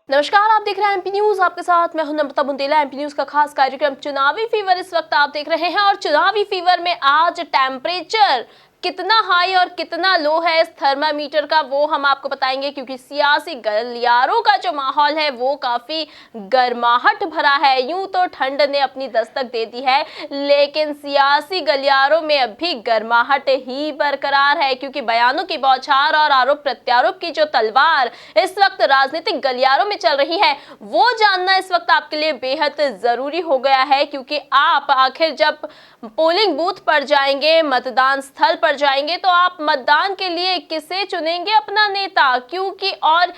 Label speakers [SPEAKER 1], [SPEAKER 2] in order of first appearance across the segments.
[SPEAKER 1] नमस्कार, आप देख रहे हैं एमपी न्यूज। आपके साथ मैं हूं नम्रता बुंदेला। एमपी न्यूज का खास कार्यक्रम चुनावी फीवर इस वक्त आप देख रहे हैं और चुनावी फीवर में आज टेम्परेचर कितना हाई और कितना लो है इस थर्मामीटर का वो हम आपको बताएंगे, क्योंकि सियासी गलियारों का जो माहौल है वो काफी गर्माहट भरा है। यूं तो ठंड ने अपनी दस्तक दे दी है, लेकिन सियासी गलियारों में अभी गर्माहट ही बरकरार है, क्योंकि बयानों की बौछार और आरोप प्रत्यारोप की जो तलवार इस वक्त राजनीतिक गलियारों में चल रही है वो जानना इस वक्त आपके लिए बेहद जरूरी हो गया है। क्योंकि आप आखिर जब पोलिंग बूथ पर जाएंगे, मतदान स्थल पर जाएंगे, तो आप मतदान के लिए किसे चुनेंगे अपना नेता, क्योंकि और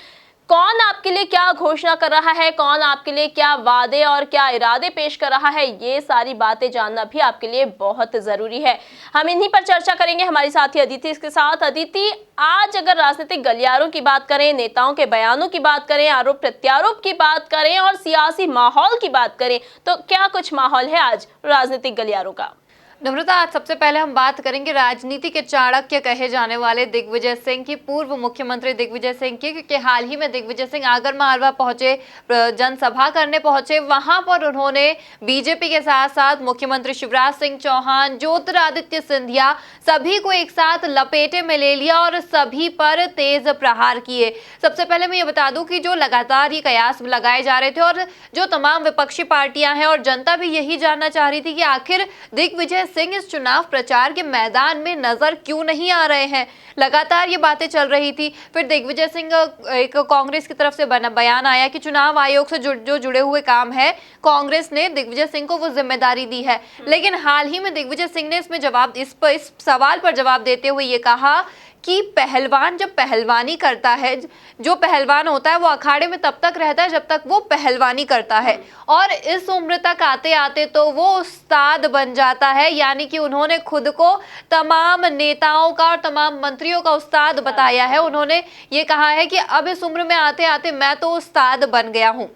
[SPEAKER 1] कौन आपके लिए क्या घोषणा कर रहा है, कौन आपके लिए क्या वादे और क्या इरादे पेश कर रहा है, ये सारी बातें जानना भी आपके लिए बहुत जरूरी है। हम इन्हीं पर चर्चा करेंगे हमारी साथी अदिति इसके साथ। अदिति, आज अगर राजनीतिक गलियारों की बात करें, नेताओं के बयानों की बात करें, आरोप प्रत्यारोप की बात करें और सियासी माहौल की बात करें, तो क्या कुछ माहौल है आज राजनीतिक गलियारों का?
[SPEAKER 2] नम्रता, आज सबसे पहले हम बात करेंगे राजनीति के चाणक्य कहे जाने वाले दिग्विजय सिंह की, पूर्व मुख्यमंत्री दिग्विजय सिंह की, क्योंकि हाल ही में दिग्विजय सिंह आगर मालवा पहुंचे, जनसभा करने पहुंचे। वहां पर उन्होंने बीजेपी के साथ साथ मुख्यमंत्री शिवराज सिंह चौहान, ज्योतिरादित्य सिंधिया, सभी को एक साथ लपेटे में ले लिया और सभी पर तेज प्रहार किए। सबसे पहले मैं ये बता दूं कि जो लगातार ये कयास लगाए जा रहे थे और जो तमाम विपक्षी पार्टियां हैं और जनता भी यही जानना चाह रही थी कि आखिर दिग्विजय सिंह इस चुनाव प्रचार के मैदान में नजर क्यों नहीं आ रहे हैं, लगातार ये बातें चल रही थी। फिर दिग्विजय सिंह, एक कांग्रेस की तरफ से बयान आया कि चुनाव आयोग से जो जुड़े हुए काम है कांग्रेस ने दिग्विजय सिंह को वो जिम्मेदारी दी है। लेकिन हाल ही में दिग्विजय सिंह ने इसमें जवाब, इस सवाल पर जवाब देते हुए ये कहा कि पहलवान जब पहलवानी करता है, जो पहलवान होता है वो अखाड़े में तब तक रहता है जब तक वो पहलवानी करता है, और इस उम्र तक आते आते तो वो उस्ताद बन जाता है। यानी कि उन्होंने खुद को तमाम नेताओं का और तमाम मंत्रियों का उस्ताद बताया है। उन्होंने ये कहा है कि अब इस उम्र में आते आते मैं तो उस्ताद बन गया हूँ।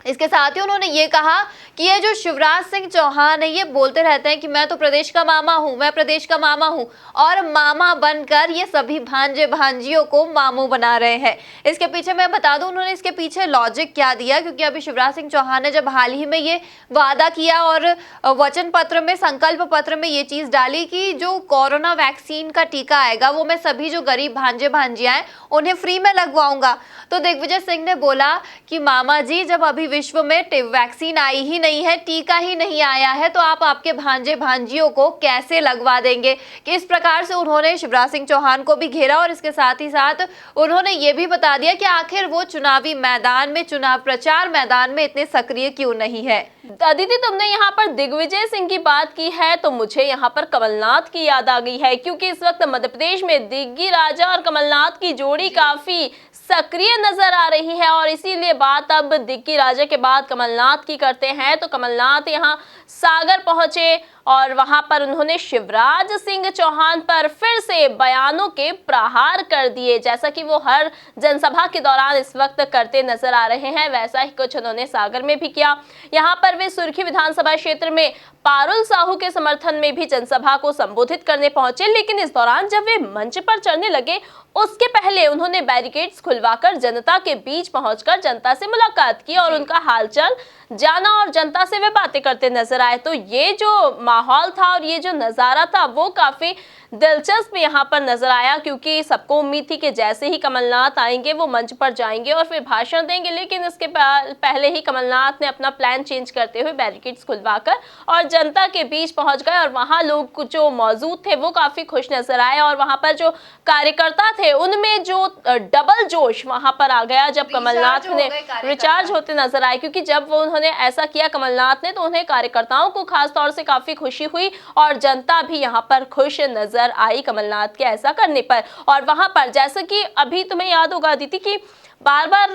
[SPEAKER 2] इसके साथ ही उन्होंने ये कहा कि ये जो शिवराज सिंह चौहान है ये बोलते रहते हैं कि मैं तो प्रदेश का मामा हूँ, मैं प्रदेश का मामा हूँ, और मामा बनकर ये सभी भांजे भांजियों को मामू बना रहे हैं। इसके पीछे मैं बता दूं उन्होंने इसके पीछे लॉजिक क्या दिया, क्योंकि अभी शिवराज सिंह चौहान ने जब हाल ही में ये वादा किया और वचन पत्र में, संकल्प पत्र में ये चीज डाली कि जो कोरोना वैक्सीन का टीका आएगा वो मैं सभी जो गरीब भांजे भांजियां हैं उन्हें फ्री में लगवाऊंगा, तो दिग्विजय सिंह ने बोला कि मामा जी, जब अभी विश्व में वैक्सीन आई ही नहीं है, टीका ही नहीं आया है, तो आप आपके भांजे भांजियों को कैसे लगवा देंगे। कि इस प्रकार से उन्होंने शिवराज सिंह चौहान को भी घेरा और इसके साथ ही साथ उन्होंने ये भी बता दिया कि आखिर वो चुनावी मैदान में, चुनाव प्रचार मैदान में इतने सक्रिय क्यों नहीं है।
[SPEAKER 1] अदिति, तुमने यहाँ पर दिग्विजय सिंह की बात की है तो मुझे यहाँ पर कमलनाथ की याद आ गई है, क्योंकि इस वक्त मध्य प्रदेश में दिग्गी राजा और कमलनाथ की जोड़ी काफी सक्रिय नजर आ रही है, और इसीलिए बात अब दिग्गी राजा के बाद कमलनाथ की करते हैं। तो कमलनाथ यहाँ सागर पहुंचे और वहां पर उन्होंने शिवराज सिंह चौहान पर फिर से बयानों के प्रहार कर दिए, जैसा कि वो हर जनसभा के दौरान इस वक्त करते नजर आ रहे हैं। वैसा ही कुछ उन्होंने सागर में भी किया। यहाँ पर वे सुर्खी विधानसभा क्षेत्र में पारुल साहू के समर्थन में भी जनसभा को संबोधित करने पहुंचे, लेकिन इस दौरान जब वे मंच पर चढ़ने लगे उसके पहले उन्होंने बैरिकेड्स खुलवाकर जनता के बीच पहुंचकर जनता से मुलाकात की और उनका हालचाल जाना और जनता से वे बातें करते नजर आए। तो ये जो माहौल था और ये जो नजारा था वो काफी दिलचस्प यहाँ पर नजर आया, क्योंकि सबको उम्मीद थी कि जैसे ही कमलनाथ आएंगे वो मंच पर जाएंगे और फिर भाषण देंगे, लेकिन इसके पहले ही कमलनाथ ने अपना प्लान चेंज करते हुए बैरिकेड्स खुलवाकर और जनता के बीच पहुंच गए, और वहां लोग जो मौजूद थे वो काफी खुश नजर आए, और वहां पर जो कार्यकर्ता थे उनमें जो डबल जोश वहां पर आ गया जब कमलनाथ ने रिचार्ज होते नजर आए। क्योंकि जब वो उन्होंने ऐसा किया कमलनाथ ने, तो उन्हें कार्यकर्ताओं को खास तौर से काफी खुशी हुई और जनता भी यहाँ पर खुश नजर आई कमलनाथ के ऐसा करने पर। और वहां पर जैसा कि अभी तुम्हें याद होगा अदिति कि बार बार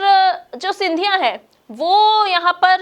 [SPEAKER 1] जो सिंधिया हैं वो यहाँ पर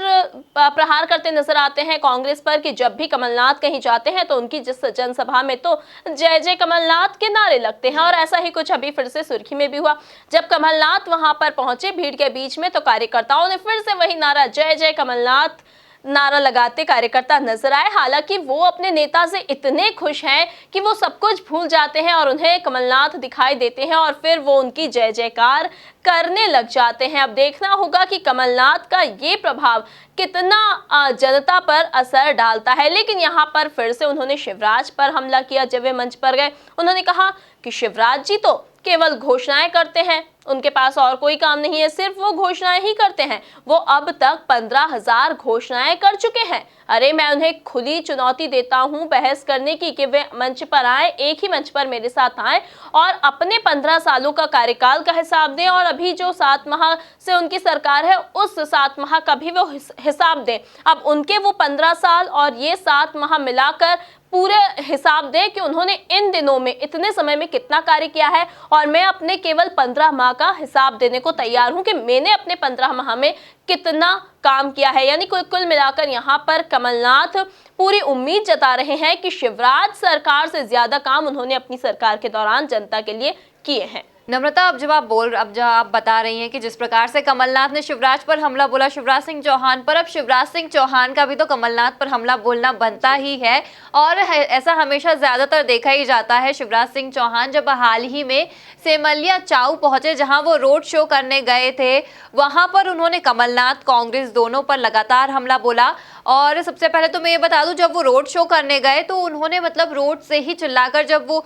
[SPEAKER 1] प्रहार करते नजर आते हैं कांग्रेस पर कि जब भी कमलनाथ कहीं जाते हैं तो उनकी जिस जनसभा में तो जय जय कमलनाथ के नारे लगते हैं। और ऐसा ही कुछ अभी फिर से सुर्खी में भी हुआ, जब कमलनाथ वहां पर पहुंचे भीड़ के बीच में तो कार्यकर्ताओं ने फिर से वही नारा जय जय कमलनाथ नारा लगाते कार्यकर्ता नजर आए। हालांकि वो अपने नेता से इतने खुश हैं कि वो सब कुछ भूल जाते हैं और उन्हें कमलनाथ दिखाई देते हैं और फिर वो उनकी जय जयकार करने लग जाते हैं। अब देखना होगा कि कमलनाथ का ये प्रभाव कितना जनता पर असर डालता है। लेकिन यहाँ पर फिर से उन्होंने शिवराज पर हमला किया। जब वे मंच पर गए, उन्होंने कहा कि शिवराज जी तो केवल घोषणाएं करते हैं, उनके पास और कोई काम नहीं है, सिर्फ वो घोषणाएं ही करते हैं। वो अब तक 15,000 घोषणाएं कर चुके हैं। अरे मैं उन्हें खुली चुनौती देता हूं बहस करने की कि वे मंच पर आए, एक ही मंच पर मेरे साथ आए और अपने 15 सालों का कार्यकाल का हिसाब दें और अभी जो 7 माह से उनकी सरकार है उस 7 माह का भी वो हिसाब दें। अब उनके वो 15 साल और ये 7 माह मिलाकर पूरे हिसाब दें कि उन्होंने इन दिनों में इतने समय में कितना कार्य किया है और मैं अपने केवल 15 माह का हिसाब देने को तैयार हूं कि मैंने अपने 15 माह में कितना काम किया है। यानी कुल मिलाकर यहाँ पर कमलनाथ पूरी उम्मीद जता रहे हैं कि शिवराज सरकार से ज्यादा काम उन्होंने अपनी सरकार के दौरान जनता के लिए किए हैं।
[SPEAKER 2] नम्रता, अब जब आप बता रही हैं कि जिस प्रकार से कमलनाथ ने शिवराज पर हमला बोला, शिवराज सिंह चौहान पर, अब शिवराज सिंह चौहान का भी तो कमलनाथ पर हमला बोलना बनता ही है और ऐसा हमेशा ज्यादातर देखा ही जाता है। शिवराज सिंह चौहान जब हाल ही में सेमलिया चाऊ पहुंचे, जहां वो रोड शो करने गए थे, वहां पर उन्होंने कमलनाथ, कांग्रेस दोनों पर लगातार हमला बोला। और सबसे पहले तो मैं ये बता दूं, जब वो रोड शो करने गए तो उन्होंने मतलब रोड से ही चिल्लाकर, जब वो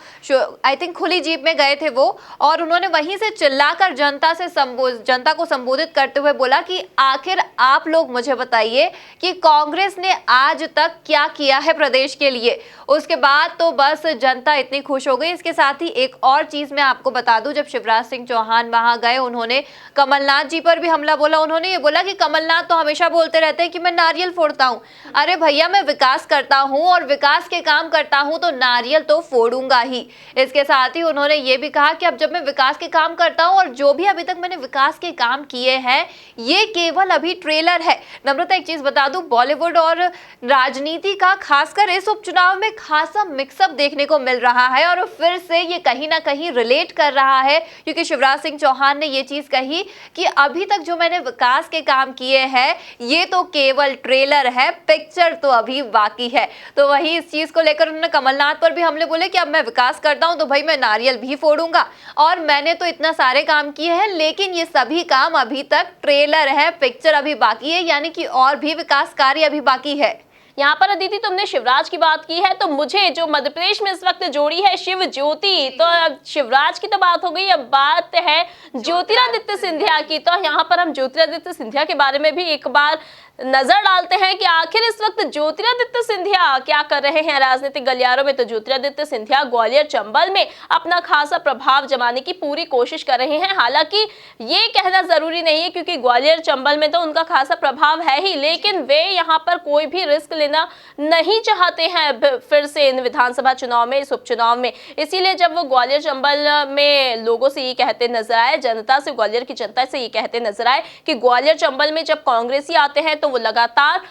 [SPEAKER 2] आई थिंक खुली जीप में गए थे वो, और उन्होंने वहीं से चिल्लाकर जनता को संबोधित करते हुए बोला कि आखिर आप लोग मुझे बताइए कि कांग्रेस ने आज तक क्या किया है प्रदेश के लिए। उसके बाद तो बस जनता इतनी खुश हो गई। इसके साथ ही एक और चीज मैं आपको बता दूं, जब शिवराज सिंह चौहान वहां गए, उन्होंने कमलनाथ जी पर भी हमला बोला। उन्होंने ये बोला कि कमलनाथ तो हमेशा बोलते रहते हैं कि मैं नारियल फोड़ता हूं। अरे भैया, मैं विकास करता हूं और विकास के काम करता हूं तो नारियल तो फोड़ूंगा ही। इसके साथ ही उन्होंने ये भी कहा कि अब जब मैं विकास के काम करता हूं और जो भी अभी तक मैंने विकास के काम किए हैं ये केवल अभी ट्रेलर है। नम्रता, एक चीज बता दूं, बॉलीवुड और राजनीति का खासकर इस उपचुनाव में खासा मिक्सअप देखने को मिल रहा है और फिर से ये कहीं ना कहीं रिलेट कर रहा है, क्योंकि शिवराज सिंह चौहान ने ये चीज कही कि अभी तक जो मैंने विकास के काम किए हैं ये तो केवल ट्रेलर है, पिक्चर तो अभी बाकी है। तो वही इस चीज को लेकर उन्होंने कमलनाथ पर भी हमले बोले कि अब मैं विकास करता हूं तो भाई मैं नारियल भी फोड़ूंगा और मैंने तो इतना सारे काम किए हैं, लेकिन ये सभी काम अभी तक ट्रेलर है, पिक्चर अभी बाकी है, यानी कि और भी विकास कार्य अभी बाकी है।
[SPEAKER 1] यहाँ पर अदिति, तुमने शिवराज की बात की है तो मुझे जो मध्य प्रदेश में इस वक्त जोड़ी है शिव ज्योति, तो अब शिवराज की तो बात हो गई, अब बात है ज्योतिरादित्य सिंधिया की। तो यहाँ पर हम ज्योतिरादित्य सिंधिया के बारे में भी एक बार नजर डालते हैं कि आखिर इस वक्त ज्योतिरादित्य सिंधिया क्या कर रहे हैं राजनीतिक गलियारों में। तो ज्योतिरादित्य सिंधिया ग्वालियर चंबल में अपना खासा प्रभाव जमाने की पूरी कोशिश कर रहे हैं। हालांकि ये कहना जरूरी नहीं है क्योंकि ग्वालियर चंबल में तो उनका खासा प्रभाव है ही, लेकिन वे यहाँ पर कोई भी रिस्क लेना नहीं चाहते हैं फिर से इन विधानसभा चुनाव में, इस उपचुनाव में। इसीलिए जब वो ग्वालियर चंबल में लोगों से ये कहते नजर आए, जनता से, ग्वालियर की जनता से ये कहते नजर आए कि ग्वालियर चंबल में जब कांग्रेसी आते हैं तो वो लगातार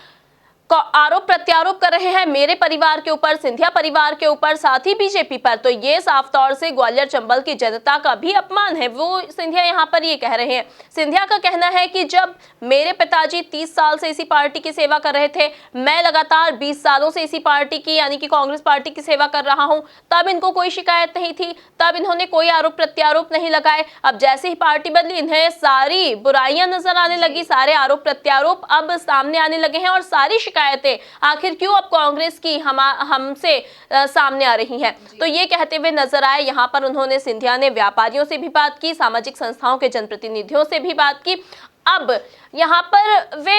[SPEAKER 1] आरोप प्रत्यारोप कर रहे हैं मेरे परिवार के ऊपर, सिंधिया परिवार के ऊपर, साथ ही बीजेपी पर। तो ये साफ तौर से ग्वालियर चंबल की जनता का भी अपमान है, वो सिंधिया यहाँ पर ये कह रहे हैं। सिंधिया का कहना है कि जब मेरे पिताजी 30 साल से इसी पार्टी की सेवा कर रहे थे, मैं लगातार 20 सालों से इसी पार्टी की यानी कि कांग्रेस पार्टी की सेवा कर रहा हूं, तब इनको कोई शिकायत नहीं थी, तब इन्होंने कोई आरोप प्रत्यारोप नहीं लगाए। अब जैसे ही पार्टी बदली, इन्हें सारी बुराइयां नजर आने लगी, सारे आरोप प्रत्यारोप अब सामने आने लगे हैं और सारी आखिर क्यों अब कांग्रेस की हमसे सामने आ रही हैं। तो ये कहते हुए नजर आए। यहाँ पर उन्होंने, सिंधिया ने व्यापारियों से भी बात की, सामाजिक संस्थाओं के जनप्रतिनिधियों से भी बात की। अब यहाँ पर वे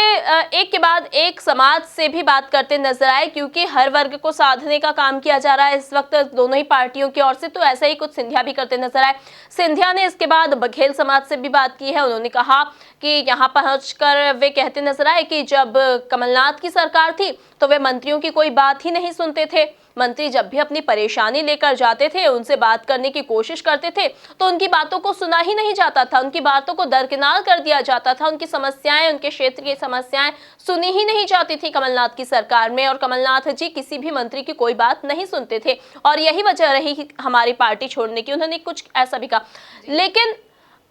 [SPEAKER 1] एक के बाद एक समाज से भी बात करते नजर आए, क्योंकि हर वर्ग को साधने का काम किया जा रहा है इस वक्त दोनों ही पार्टियों की ओर से। तो ऐसा ही कुछ सिंधिया भी करते नजर आए। सिंधिया ने इसके बाद बघेल समाज से भी बात की है। उन्होंने कहा कि यहाँ पहुंचकर वे कहते नजर आए कि जब कमलनाथ की सरकार थी तो वे मंत्रियों की कोई बात ही नहीं सुनते थे। मंत्री जब भी अपनी परेशानी लेकर जाते थे, उनसे बात करने की कोशिश करते थे तो उनकी बातों को सुना ही नहीं जाता था, उनकी बातों को दरकिनार कर दिया जाता था, उनकी समस्याएं, उनके क्षेत्र की समस्याएं सुनी ही नहीं जाती थी कमलनाथ की सरकार में। और कमलनाथ जी किसी भी मंत्री की कोई बात नहीं सुनते थे और यही वजह रही हमारी पार्टी छोड़ने की। उन्होंने कुछ ऐसा भी कहा। लेकिन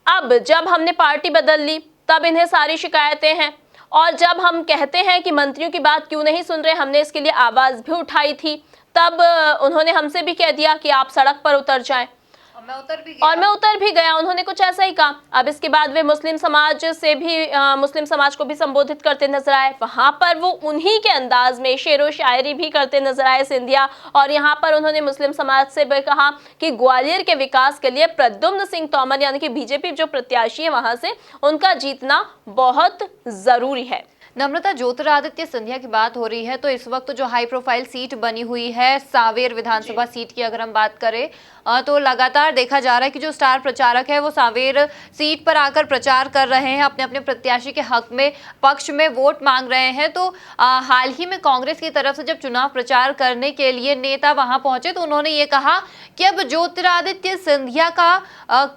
[SPEAKER 1] अब जब हमने पार्टी बदल ली तब इन्हें सारी शिकायतें हैं और जब हम कहते हैं कि मंत्रियों की बात क्यों नहीं सुन रहे, हमने इसके लिए आवाज भी उठाई थी, तब उन्होंने हमसे भी कह दिया कि आप सड़क पर उतर जाएं। और मैं उतर भी गया, उन्होंने कुछ ऐसा ही कहा। अब इसके बाद वे मुस्लिम समाज को भी संबोधित करते नजर आए। वहां पर वो उन्हीं के अंदाज में शेरो शायरी भी करते नजर आए सिंधिया, और यहाँ पर उन्होंने मुस्लिम समाज से भी कहा कि ग्वालियर के विकास के लिए प्रद्युम्न सिंह तोमर यानी कि बीजेपी जो प्रत्याशी है वहां से, उनका जीतना बहुत जरूरी है।
[SPEAKER 2] नम्रता, ज्योतिरादित्य सिंधिया की बात हो रही है तो इस वक्त जो हाई प्रोफाइल सीट बनी हुई है सांवेर विधानसभा सीट की अगर हम बात करें तो लगातार देखा जा रहा है कि जो स्टार प्रचारक है वो सांवेर सीट पर आकर प्रचार कर रहे हैं, अपने अपने प्रत्याशी के हक में पक्ष में वोट मांग रहे हैं। तो हाल ही में कांग्रेस की तरफ से जब चुनाव प्रचार करने के लिए नेता वहां पहुंचे तो उन्होंने ये कहा कि अब ज्योतिरादित्य सिंधिया का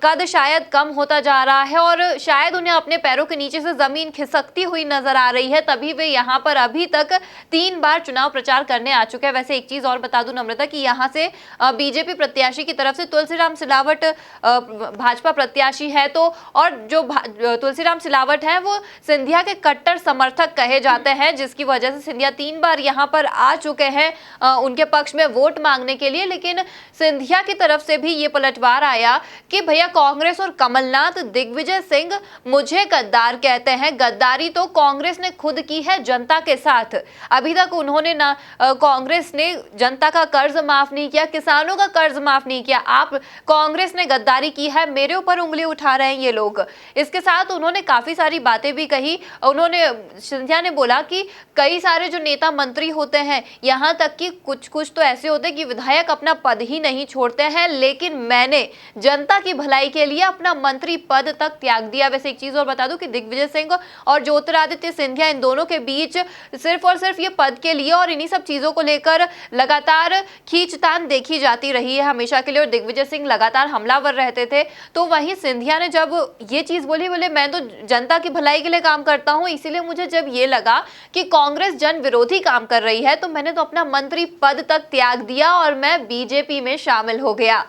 [SPEAKER 2] कद शायद कम होता जा रहा है और शायद उन्हें अपने पैरों के नीचे से जमीन खिसकती हुई नजर आ रही है, तभी वे यहाँ पर अभी तक 3 बार चुनाव प्रचार करने आ चुके हैं। वैसे एक चीज और बता दूं नम्रता कि यहाँ से बीजेपी प्रत्याशी की तरफ से तुलसीराम सिलावट भाजपा प्रत्याशी है, तो और जो तुलसीराम सिलावट है वो सिंधिया के कट्टर समर्थक कहे जाते हैं, जिसकी वजह से सिंधिया 3 बार यहाँ पर आ चुके हैं उनके पक्ष में वोट मांगने के लिए। लेकिन सिंधिया की तरफ से भी ये पलटवार आया कि भैया कांग्रेस और कमलनाथ दिग्विजय सिंह मुझे गद्दार कहते हैं। गद्दारी तो कांग्रेस ने खुद की है जनता के साथ। अभी तक उन्होंने ना कांग्रेस ने जनता का कर्ज माफ नहीं किया, किसानों का कर्ज माफ नहीं किया। आप कांग्रेस ने गद्दारी की है, मेरे ऊपर उंगली उठा रहे हैं ये लोग। इसके साथ उन्होंने काफी सारी बातें भी कही। उन्होंने सिंधिया ने बोला कि कई सारे जो नेता मंत्री होते हैं, यहाँ तक कि कुछ तो ऐसे होते हैं कि विधायक अपना पद ही नहीं छोड़ते हैं, लेकिन मैंने जनता की भलाई के लिए अपना मंत्री पद तक त्याग दिया। वैसे एक चीज और बता दूं कि दिग्विजय सिंह और ज्योतिरादित्य सिंधिया इन दोनों के बीच सिर्फ और सिर्फ ये पद के लिए और इन्हीं सब चीजों को लेकर लगातार खींचतान देखी जाती रही है हमेशा के लिए, और दिग्विजय सिंह लगातार हमलावर रहते थे। तो वहीं सिंधिया ने जब ये चीज बोले मैं तो जनता की भलाई के लिए काम करता हूं, इसीलिए मुझे जब ये लगा कि कांग्रेस जन विरोधी काम कर रही है तो मैंने तो अपना मंत्री पद तक त्याग दिया और मैं बीजेपी में शामिल हो गया।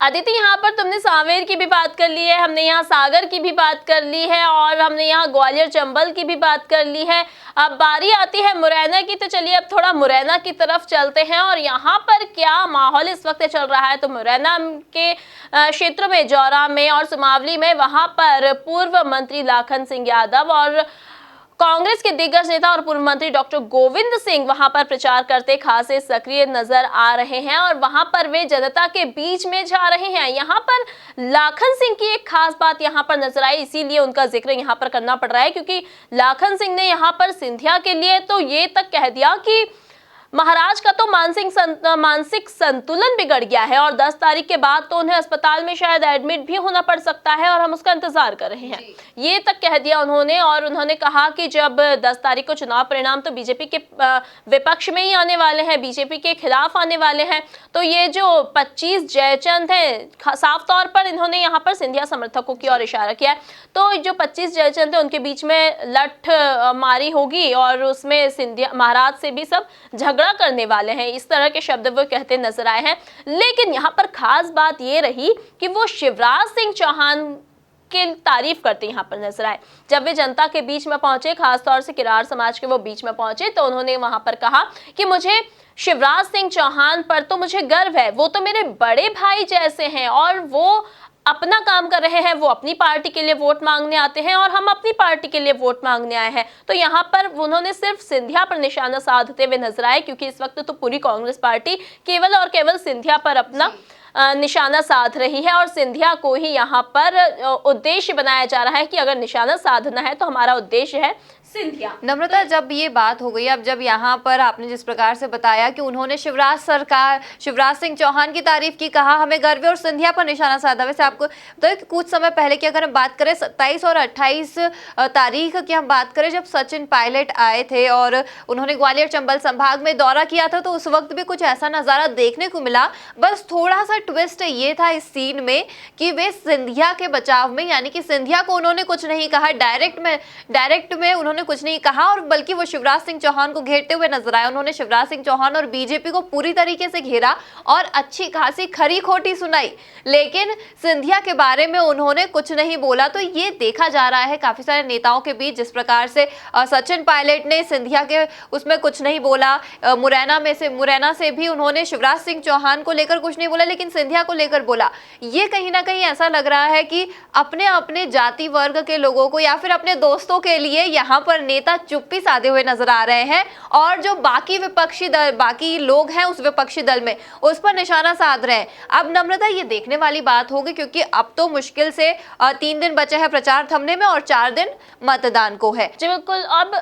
[SPEAKER 1] अदिति, यहाँ पर तुमने सांवेर की भी बात कर ली है, हमने यहाँ सागर की भी बात कर ली है और हमने यहाँ ग्वालियर चंबल की भी बात कर ली है। अब बारी आती है मुरैना की, तो चलिए अब थोड़ा मुरैना की तरफ चलते हैं और यहाँ पर क्या माहौल इस वक्त चल रहा है। तो मुरैना के क्षेत्रों में, जौरा में और सुमावली में, वहां पर पूर्व मंत्री लाखन सिंह यादव और कांग्रेस के दिग्गज नेता और पूर्व मंत्री डॉक्टर गोविंद सिंह वहां पर प्रचार करते खासे सक्रिय नजर आ रहे हैं और वहां पर वे जनता के बीच में जा रहे हैं। यहां पर लाखन सिंह की एक खास बात यहां पर नजर आई, इसीलिए उनका जिक्र यहां पर करना पड़ रहा है, क्योंकि लाखन सिंह ने यहां पर सिंधिया के लिए तो ये तक कह दिया कि महाराज का तो मानसिक संतुलन बिगड़ गया है और 10 तारीख के बाद तो उन्हें अस्पताल में शायद एडमिट भी होना पड़ सकता है और हम उसका इंतजार कर रहे हैं, ये तक कह दिया उन्होंने। और उन्होंने कहा कि जब 10 तारीख को चुनाव परिणाम तो बीजेपी के विपक्ष में ही आने वाले हैं, बीजेपी के खिलाफ आने वाले हैं, तो ये जो 25 जयचंद हैं, साफ तौर पर इन्होंने यहाँ पर सिंधिया समर्थकों की ओर इशारा किया है। तो जो 25 जयचंद है उनके बीच में लठ मारी होगी और उसमें सिंधिया महाराज से भी सब झगड़ा करने वाले हैं, इस तरह के शब्द वो कहते नजर आए हैं। लेकिन यहाँ पर खास बात ये रही कि वो शिवराज सिंह चौहान की तारीफ करते यहाँ पर नजर आए। जब वे जनता के बीच में पहुंचे, खासतौर से किरार समाज के वो बीच में पहुंचे, तो उन्होंने वहां पर कहा कि मुझे शिवराज सिंह चौहान पर तो मुझे गर्व है, वो तो मेरे बड़े भाई जैसे हैं और वो अपना काम कर रहे हैं, वो अपनी पार्टी के लिए वोट मांगने आते हैं और हम अपनी पार्टी के लिए वोट मांगने आए हैं। तो यहाँ पर उन्होंने सिर्फ सिंधिया पर निशाना साधते हुए नजर आए, क्योंकि इस वक्त तो पूरी कांग्रेस पार्टी केवल और केवल सिंधिया पर अपना निशाना साध रही है और सिंधिया को ही यहाँ पर उद्देश्य बनाया जा रहा है कि अगर निशाना साधना है तो हमारा उद्देश्य है सिंधिया।
[SPEAKER 2] नम्रता, जब ये बात हो गई, अब जब यहाँ पर आपने जिस प्रकार से बताया कि उन्होंने शिवराज सिंह चौहान की तारीफ की, कहा हमें गर्व और सिंधिया पर निशाना साधा। वैसे आपको तो कुछ समय पहले की अगर हम बात करें 27 और 28 तारीख की हम बात करें, जब सचिन पायलट आए थे और उन्होंने ग्वालियर चंबल संभाग में दौरा किया था, तो उस वक्त भी कुछ ऐसा नजारा देखने को मिला। बस थोड़ा सा ट्विस्ट ये था इस सीन में कि वे सिंधिया के बचाव में, यानी कि सिंधिया को उन्होंने कुछ नहीं कहा, डायरेक्ट में उन्होंने कुछ नहीं कहा और बल्कि वो शिवराज सिंह चौहान को घेरते हुए नजर आए। उन्होंने शिवराज सिंह चौहान और बीजेपी को पूरी तरीके से घेरा और अच्छी खासी खरी खोटी सुनाई, लेकिन सिंधिया के बारे में उन्होंने कुछ नहीं बोला। तो ये देखा जा रहा है काफी सारे नेताओं के बीच, जिस प्रकार से सचिन पायलट ने सिंधिया के उसमें कुछ नहीं बोला, मुरैना से भी उन्होंने शिवराज सिंह चौहान को लेकर कुछ नहीं बोला, लेकिन सिंधिया को लेकर बोला। ये कहीं ना कहीं ऐसा लग रहा है कि अपने अपने जाति वर्ग के लोगों को या फिर अपने दोस्तों के लिए यहाँ पर नेता चुप्पी साधे हुए नजर आ रहे हैं और जो बाकी लोग हैं उस विपक्षी दल में उस पर निशाना साध रहे हैं। अब नम्रता, ये देखने वाली बात होगी क्योंकि अब तो मुश्किल से 3 दिन बचे हैं प्रचार थमने में और 4 दिन मतदान को है।
[SPEAKER 1] जी बिल्कुल। अब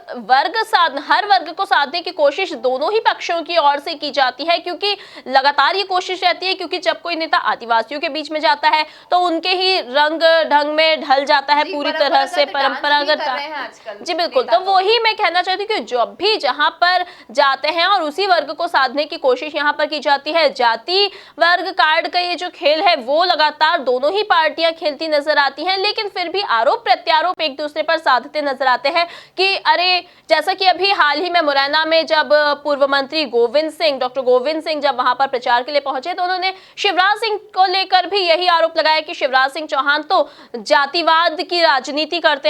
[SPEAKER 1] हर वर्ग को साधने की कोशिश दोनों ही पक्षों की ओर से की जाती है, क्योंकि लगातार ये कोशिश रहती है, क्योंकि जब कोई नेता आदिवासियों के बीच में जाता है तो उनके ही रंग ढंग में ढल जाता है पूरी तरह से, परंपरागत। जी बिल्कुल। तो वही मैं कहना चाहती हूँ कि जब भी जहां पर जाते हैं और उसी वर्ग को साधने की कोशिश यहाँ पर की जाती है। जाति वर्ग कार्ड का ये जो खेल है वो लगातार दोनों ही पार्टियां खेलती नजर आती हैं, लेकिन फिर भी आरोप प्रत्यारोप एक दूसरे पर साधते नजर आते हैं कि अरे, जैसा कि अभी हाल ही में मुरैना में जब पूर्व मंत्री डॉक्टर गोविंद सिंह जब वहां पर प्रचार के लिए पहुंचे तो उन्होंने शिवराज सिंह को लेकर भी यही आरोप लगाया कि शिवराज सिंह चौहान तो जातिवाद की राजनीति करते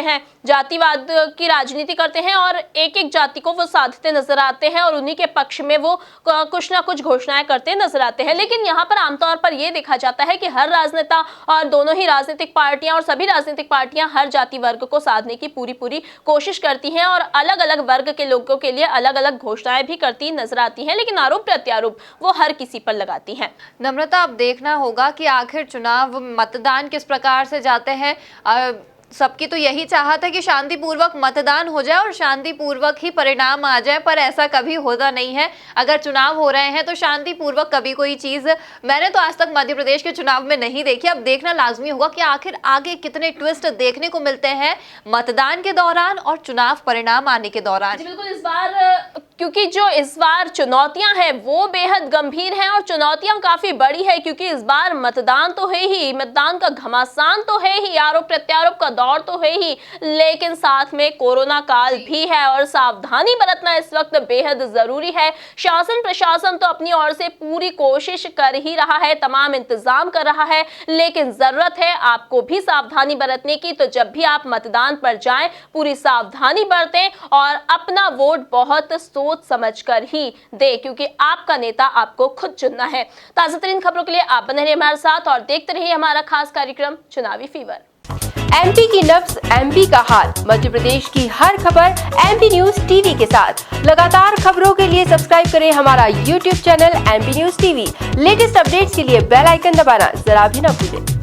[SPEAKER 1] हैं और एक जाति को वो साधते नजर आते हैं और उन्हीं के पक्ष में वो कुछ ना कुछ घोषणाएं करते नजर आते हैं। लेकिन यहाँ पर आमतौर पर यह देखा जाता है कि हर राजनेता और दोनों ही राजनीतिक पार्टियां और सभी राजनीतिक पार्टियां हर जाति वर्ग को साधने की पूरी कोशिश करती हैं और अलग अलग वर्ग के लोगों के लिए अलग अलग घोषणाएं भी करती नजर आती हैं, लेकिन आरोप प्रत्यारोप वो हर किसी पर लगाती हैं।
[SPEAKER 2] नम्रता, अब देखना होगा कि आखिर चुनाव मतदान किस प्रकार से जाते हैं। सबकी तो यही चाहत है कि शांतिपूर्वक मतदान हो जाए और शांतिपूर्वक ही परिणाम आ जाए, पर ऐसा कभी होता नहीं है। अगर चुनाव हो रहे हैं तो शांतिपूर्वक कभी कोई चीज मैंने तो आज तक मध्य प्रदेश के चुनाव में नहीं देखी। अब देखना लाजमी होगा कि आखिर आगे कितने ट्विस्ट देखने को मिलते हैं मतदान के दौरान और चुनाव परिणाम आने के दौरान।
[SPEAKER 1] बिल्कुल। इस बार चुनौतियां हैं वो बेहद गंभीर हैं और चुनौतियां काफी बड़ी है, क्योंकि इस बार मतदान तो है ही, मतदान का घमासान तो है ही, आरोप प्रत्यारोप का दौर तो है ही, लेकिन साथ में कोरोना काल भी है और सावधानी बरतना इस वक्त बेहद जरूरी है। शासन प्रशासन तो अपनी ओर से पूरी कोशिश कर ही रहा है, तमाम इंतजाम कर रहा है, लेकिन जरूरत है आपको भी सावधानी बरतने की। तो जब भी आप मतदान पर जाएं पूरी सावधानी बरतें और अपना वोट बहुत सोच समझ कर ही दे, क्योंकि आपका नेता आपको खुद चुनना है। ताजा तरीन खबरों के लिए आप बने रहिए हमारे साथ और देखते रहिए हमारा खास कार्यक्रम चुनावी फीवर।
[SPEAKER 3] एमपी की नब्ज, एमपी का हाल, मध्य प्रदेश की हर खबर एमपी न्यूज टीवी के साथ। लगातार खबरों के लिए सब्सक्राइब करें हमारा YouTube channel MP news TV. Latest updates के लिए बेल आइकन दबाना जरा भी न भूलें।